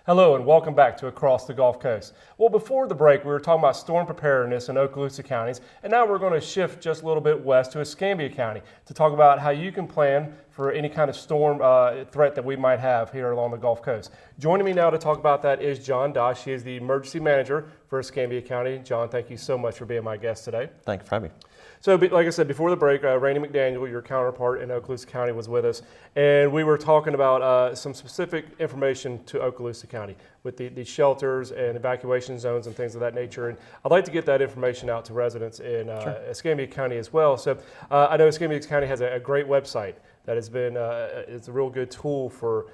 Hello and welcome back to Across the Gulf Coast. Well, before the break, we were talking about storm preparedness in Okaloosa counties, and now we're going to shift just a little bit west to Escambia County to talk about how you can plan for any kind of storm threat that we might have here along the Gulf Coast. Joining me now to talk about that is John Dosh. He is the Emergency Manager for Escambia County. John, thank you so much for being my guest today. Thank you for having me. So, like I said, before the break, Randy McDaniel, your counterpart in Okaloosa County, was with us, and we were talking about some specific information to Okaloosa County with the shelters and evacuation zones and things of that nature. And I'd like to get that information out to residents in Escambia County as well. So I know Escambia County has a great website that has been it's a real good tool for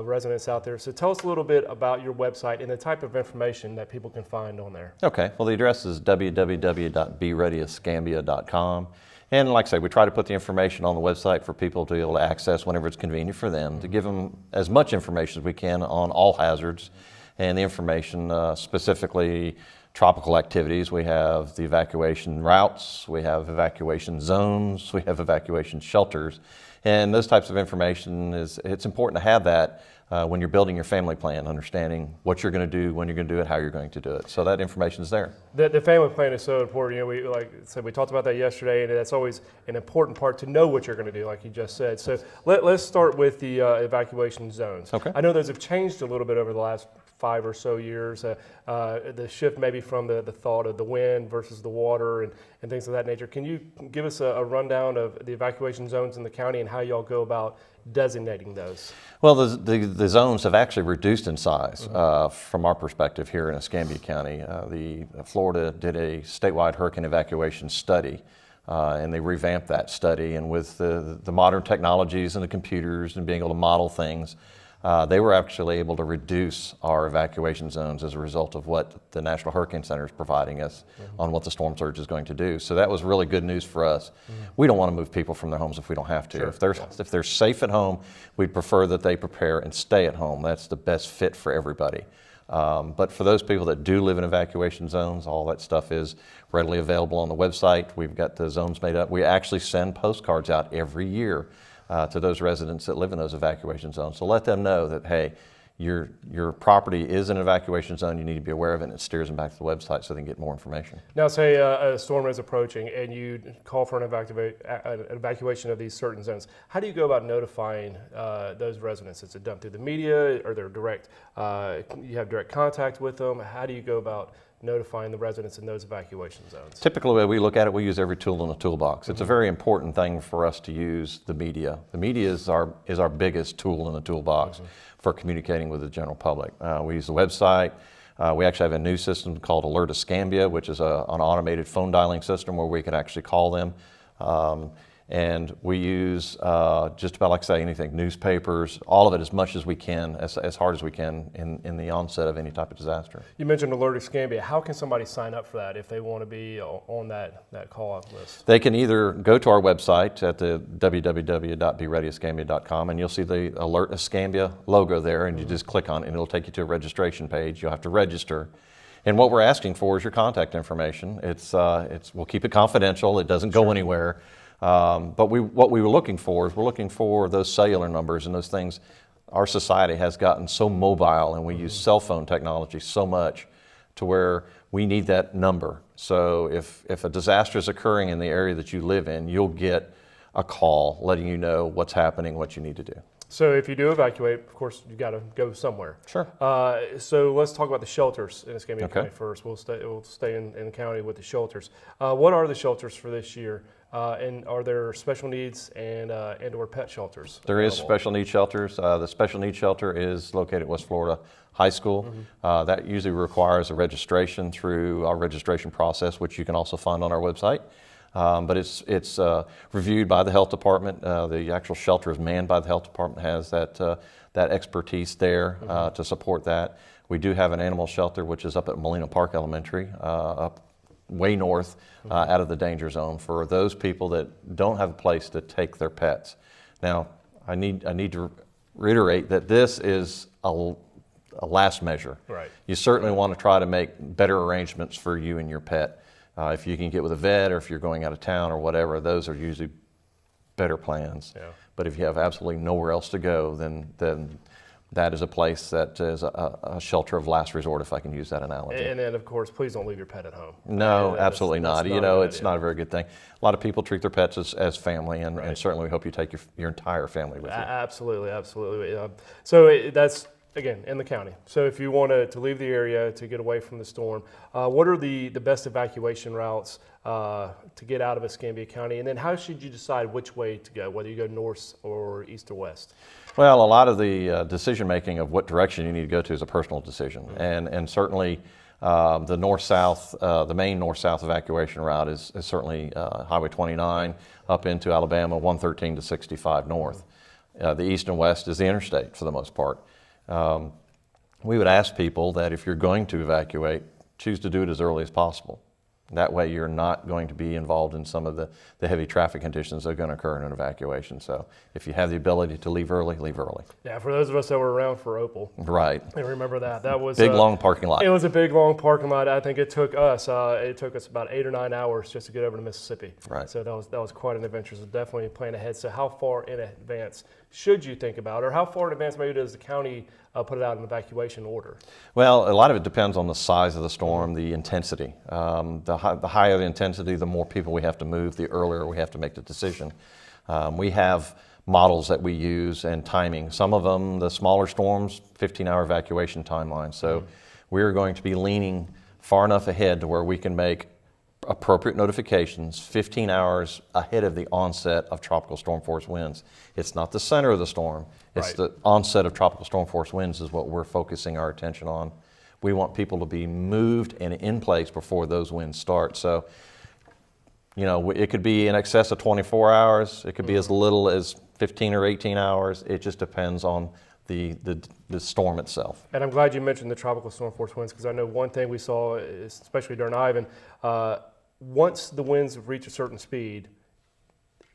residents out there. So tell us a little bit about your website and the type of information that people can find on there. Okay, well the address is www.bereadyescambia.com. And like I say, we try to put the information on the website for people to be able to access whenever it's convenient for them, to give them as much information as we can on all hazards and the information specifically tropical activities. We have the evacuation routes, we have evacuation zones, we have evacuation shelters. And those types of information, it's important to have that when you're building your family plan, understanding what you're going to do, when you're going to do it, how you're going to do it. So that information is there. The family plan is so important. You know, we like I said, we talked about that yesterday, and that's always an important part to know what you're going to do, like you just said. So let's start with the evacuation zones. Okay. I know those have changed a little bit over the last 5 or so years. The shift maybe from the thought of the wind versus the water and things of that nature. Can you give us a rundown of the evacuation zones in the county and how y'all go about designating those? Well, the zones have actually reduced in size from our perspective here in Escambia County. Florida did a statewide hurricane evacuation study, and they revamped that study. And with the modern technologies and the computers and being able to model things, they were actually able to reduce our evacuation zones as a result of what the National Hurricane Center is providing us on what the storm surge is going to do. So that was really good news for us. We don't want to move people from their homes if we don't have to. Sure. If they're safe at home, we'd prefer that they prepare and stay at home. That's the best fit for everybody. But for those people that do live in evacuation zones, all that stuff is readily available on the website. We've got the zones made up. We actually send postcards out every year to those residents that live in those evacuation zones. So let them know that, hey, your property is an evacuation zone, you need to be aware of it, and it steers them back to the website so they can get more information. Now say a storm is approaching and you call for an evacuation of these certain zones. How do you go about notifying those residents? Is it done through the media, or they're direct, you have direct contact with them? How do you go about notifying the residents in those evacuation zones? Typically, the way we look at it, we use every tool in the toolbox. It's a very important thing for us to use the media. The media is our biggest tool in the toolbox for communicating with the general public. We use the website. We actually have a new system called Alert Escambia, which is an automated phone dialing system where we can actually call them. And we use just about, like I say, anything, newspapers, all of it as much as we can, as hard as we can in the onset of any type of disaster. You mentioned Alert Escambia. How can somebody sign up for that if they want to be on that call-out list? They can either go to our website at the www.bereadyescambia.com, and you'll see the Alert Escambia logo there, and you just click on it, and it'll take you to a registration page. You'll have to register. And what we're asking for is your contact information. We'll keep it confidential. It doesn't go anywhere. But what we were looking for is we're looking for those cellular numbers and those things. Our society has gotten so mobile, and we use cell phone technology so much to where we need that number. So if a disaster is occurring in the area that you live in, you'll get a call letting you know what's happening, what you need to do. So if you do evacuate, of course, you've got to go somewhere. Sure. So let's talk about the shelters in Escambia County first. We'll stay in the county with the shelters. What are the shelters for this year? And are there special needs and or pet shelters? There is special needs shelters. The special needs shelter is located at West Florida High School. That usually requires a registration through our registration process, which you can also find on our website. But it's reviewed by the health department. The actual shelter is manned by the health department, has that expertise there to support that. We do have an animal shelter, which is up at Molina Park Elementary, up way north out of the danger zone for those people that don't have a place to take their pets. Now, I need to reiterate that this is a last measure. Right. You certainly want to try to make better arrangements for you and your pet. If you can get with a vet, or if you're going out of town or whatever, those are usually better plans. Yeah. But if you have absolutely nowhere else to go, then that is a place that is a shelter of last resort, if I can use that analogy. And then, of course, please don't leave your pet at home. No, absolutely not. That's You know, a good it's idea. not a very good thing. A lot of people treat their pets as family, and certainly we hope you take your entire family with you. Absolutely, absolutely. So that's, again, in the county. So if you want to leave the area to get away from the storm, what are the best evacuation routes to get out of Escambia County? And then how should you decide which way to go, whether you go north or east or west? Well, a lot of the decision making of what direction you need to go to is a personal decision, and certainly the north-south, the main north-south evacuation route is certainly Highway 29 up into Alabama, 113 to 65 north. The east and west is the interstate for the most part. We would ask people that if you're going to evacuate, choose to do it as early as possible. That way you're not going to be involved in some of the heavy traffic conditions that are going to occur in an evacuation. So if you have the ability to leave early, leave early. Yeah, for those of us that were around for Opal, Right. I remember that. That was Big, long parking lot. It was a big, long parking lot. I think it took us about 8 or 9 hours just to get over to Mississippi. Right. So that was quite an adventure. So definitely plan ahead. So how far in advance should you think about, or how far in advance maybe does the county put it out in evacuation order? Well, a lot of it depends on the size of the storm, the intensity. The higher the intensity, the more people we have to move, the earlier we have to make the decision. We have models that we use and timing. Some of them, the smaller storms, 15-hour evacuation timeline. So we're going to be leaning far enough ahead to where we can make appropriate notifications 15 hours ahead of the onset of tropical storm force winds. It's not the center of the storm. It's Right. the onset of tropical storm force winds is what we're focusing our attention on. We want people to be moved and in place before those winds start. So, you know, it could be in excess of 24 hours. It could be as little as 15 or 18 hours. It just depends on the storm itself. And I'm glad you mentioned the tropical storm force winds, because I know one thing we saw, especially during Ivan, once the winds reach a certain speed,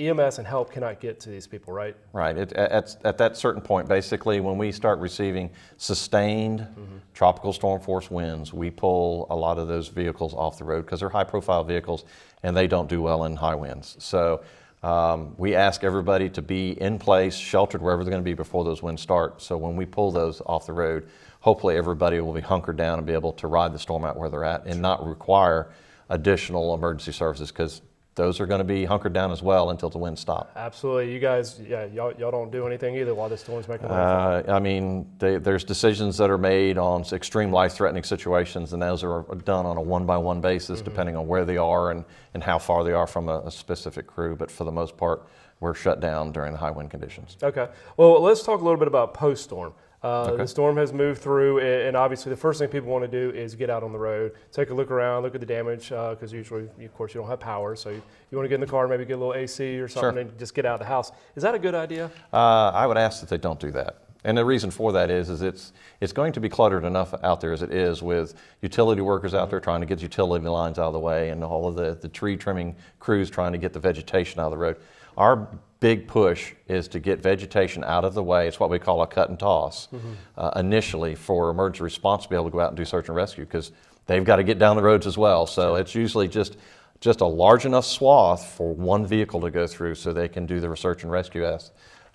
EMS and help cannot get to these people, right? Right. At that certain point, basically, when we start receiving sustained tropical storm force winds, we pull a lot of those vehicles off the road because they're high-profile vehicles and they don't do well in high winds. So we ask everybody to be in place, sheltered wherever they're going to be before those winds start. So when we pull those off the road, hopefully everybody will be hunkered down and be able to ride the storm out where they're at and not require additional emergency services, because those are going to be hunkered down as well until the winds stop. Absolutely. You guys, y'all don't do anything either while the storm's making landfall. I mean, there's decisions that are made on extreme life-threatening situations, and those are done on a one-by-one basis, depending on where they are and how far they are from a specific crew. But for the most part, we're shut down during the high wind conditions. Okay. Well, let's talk a little bit about post-storm. Okay. The storm has moved through, and obviously the first thing people want to do is get out on the road, take a look around, look at the damage, because usually, of course, you don't have power, so you want to get in the car, maybe get a little AC or something, Sure. and just get out of the house. Is that a good idea? I would ask that they don't do that. And the reason for that is it's going to be cluttered enough out there as it is, with utility workers out there trying to get utility lines out of the way, and all of the tree trimming crews trying to get the vegetation out of the road. Our big push is to get vegetation out of the way. It's what we call a cut and toss initially, for emergency response to be able to go out and do search and rescue, because they've got to get down the roads as well. So it's usually just a large enough swath for one vehicle to go through so they can do the search and rescue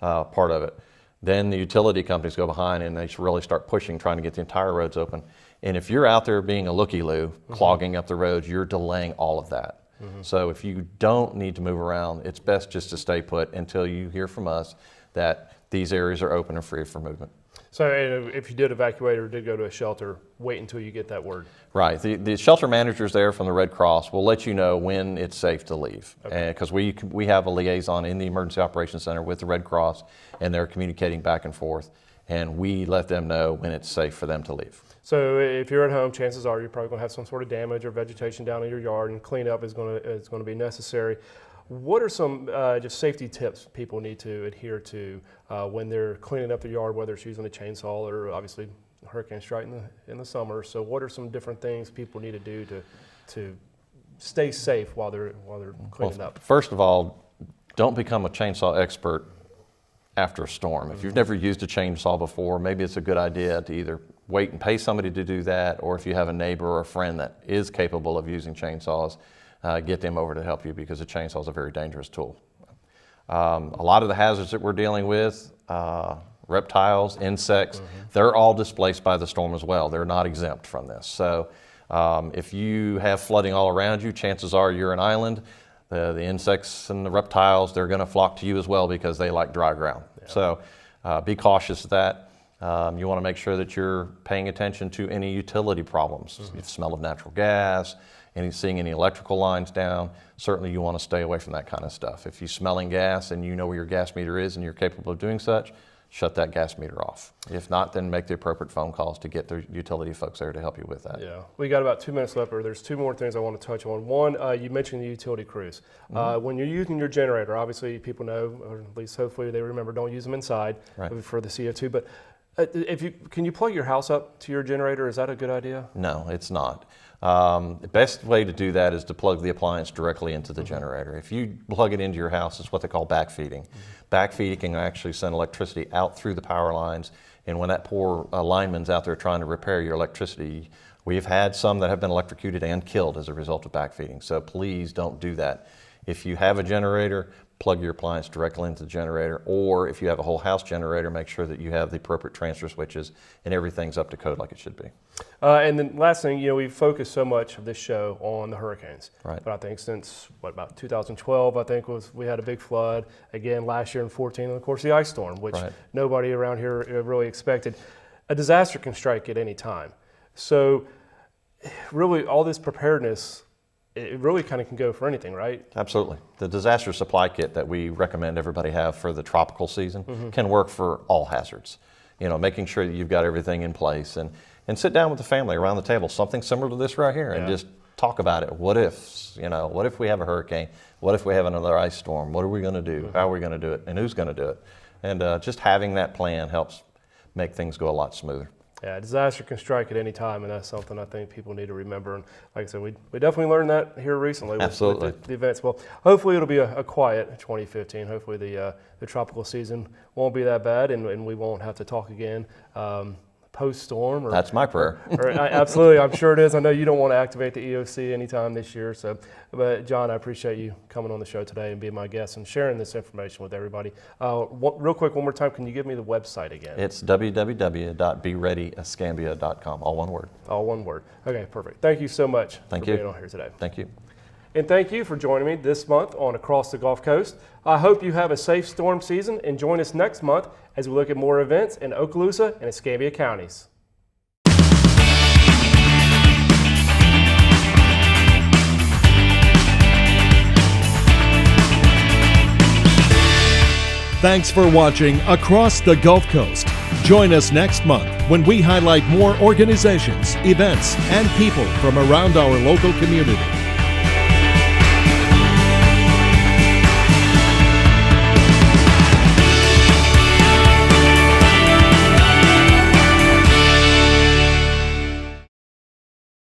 part of it. Then the utility companies go behind and they really start pushing, trying to get the entire roads open. And if you're out there being a looky-loo, clogging up the roads, you're delaying all of that. So if you don't need to move around, it's best just to stay put until you hear from us that these areas are open and free for movement. So if you did evacuate or did go to a shelter, wait until you get that word. Right. The shelter managers there from the Red Cross will let you know when it's safe to leave. Because we have a liaison in the Emergency Operations Center with the Red Cross, and they're communicating back and forth, and we let them know when it's safe for them to leave. So if you're at home, chances are you're probably going to have some sort of damage or vegetation down in your yard, and cleanup is going to be necessary. What are some just safety tips people need to adhere to when they're cleaning up their yard, whether it's using a chainsaw or obviously hurricane strike in the summer? So what are some different things people need to do to stay safe while they're cleaning up? First of all, don't become a chainsaw expert after a storm. If you've never used a chainsaw before, maybe it's a good idea to either wait and pay somebody to do that, or if you have a neighbor or a friend that is capable of using chainsaws, get them over to help you, because a chainsaw is a very dangerous tool. A lot of the hazards that we're dealing with, reptiles, insects, they're all displaced by the storm as well. They're not exempt from this. So if you have flooding all around you, chances are you're an island. The insects and the reptiles, they're going to flock to you as well because they like dry ground. Yeah. So be cautious of that. You want to make sure that you're paying attention to any utility problems. The smell of natural gas, seeing any electrical lines down, certainly you want to stay away from that kind of stuff. If you're smelling gas and you know where your gas meter is and you're capable of doing such, shut that gas meter off. If not, then make the appropriate phone calls to get the utility folks there to help you with that. Yeah, we got about 2 minutes left, but there's two more things I want to touch on. One, you mentioned the utility crews. When you're using your generator, obviously people know, or at least hopefully they remember, don't use them inside for the CO2, but can you plug your house up to your generator? Is that a good idea? No, it's not. The best way to do that is to plug the appliance directly into the generator. If you plug it into your house, it's what they call backfeeding. Backfeeding can actually send electricity out through the power lines, and when that poor lineman's out there trying to repair your electricity, we've had some that have been electrocuted and killed as a result of backfeeding. So please don't do that. If you have a generator, plug your appliance directly into the generator, or if you have a whole house generator, make sure that you have the appropriate transfer switches and everything's up to code like it should be. And then last thing, we've focused so much of this show on the hurricanes. Right. But I think since, about 2012, I think we had a big flood. Again, last year in 2014, and of course the ice storm, which nobody around here really expected. A disaster can strike at any time. So really all this preparedness, it really kind of can go for anything, right? Absolutely. The disaster supply kit that we recommend everybody have for the tropical season can work for all hazards. Making sure that you've got everything in place and sit down with the family around the table, something similar to this right here, and just talk about it. What ifs? What if we have a hurricane? What if we have another ice storm? What are we going to do? How are we going to do it? And who's going to do it? And just having that plan helps make things go a lot smoother. Yeah, disaster can strike at any time, and that's something I think people need to remember. And like I said, we definitely learned that here recently with the events. Well, hopefully it'll be a quiet 2015. Hopefully the tropical season won't be that bad, and we won't have to talk again post-storm. That's my prayer. Absolutely, I'm sure it is. I know you don't want to activate the EOC anytime this year. But John, I appreciate you coming on the show today and being my guest and sharing this information with everybody. Real quick, one more time, can you give me the website again? It's www.bereadyescambia.com, all one word. All one word. Okay, perfect. Thank you so much for being on here today. Thank you. And thank you for joining me this month on Across the Gulf Coast. I hope you have a safe storm season and join us next month as we look at more events in Okaloosa and Escambia counties. Thanks for watching Across the Gulf Coast. Join us next month when we highlight more organizations, events, and people from around our local community.